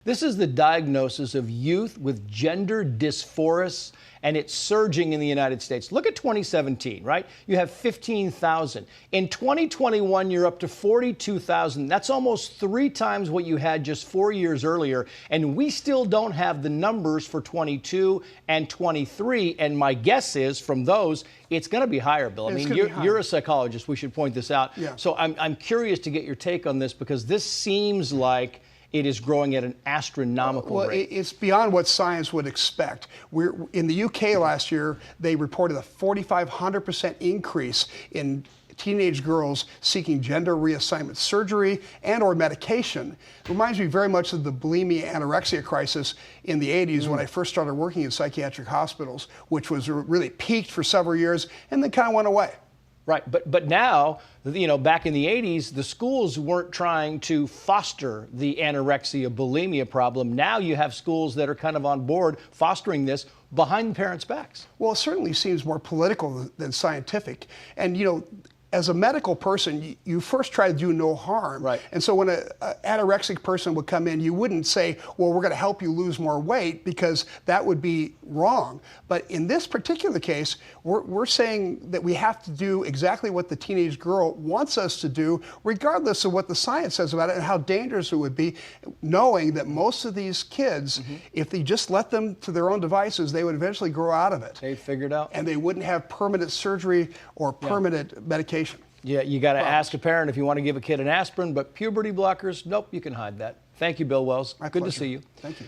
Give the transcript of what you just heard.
This is the diagnosis of youth with gender dysphoria, and it's surging in the United States. Look at 2017, right? You have 15,000. In 2021, you're up to 42,000. That's almost 3 times what you had just 4 years earlier, and we still don't have the numbers for 22 and 23, and my guess is from those, it's going to be higher, Bill. I mean, you're a psychologist. We should point this out. Yeah. So I'm curious to get your take on this, because this seems like it is growing at an astronomical rate. It's beyond what science would expect. In the UK last year, they reported a 4,500% increase in teenage girls seeking gender reassignment surgery and or medication. It reminds me very much of the bulimia anorexia crisis in the 80s when I first started working in psychiatric hospitals, which was really peaked for several years and then kind of went away. Right, but now, back in the 80s, the schools weren't trying to foster the anorexia, bulimia problem. Now you have schools that are kind of on board fostering this behind the parents' backs. Well, it certainly seems more political than scientific. And, as a medical person, you first try to do no harm. Right. And so when an anorexic person would come in, you wouldn't say, well, we're going to help you lose more weight, because that would be wrong. But in this particular case, we're saying that we have to do exactly what the teenage girl wants us to do, regardless of what the science says about it and how dangerous it would be, knowing that most of these kids, if they just let them to their own devices, they would eventually grow out of it. They figured out. And they wouldn't have permanent surgery or permanent medication. Yeah, you got to ask a parent if you want to give a kid an aspirin, but puberty blockers, nope, you can hide that. Thank you, Bill Wells. My Good pleasure. to see you. Thank you.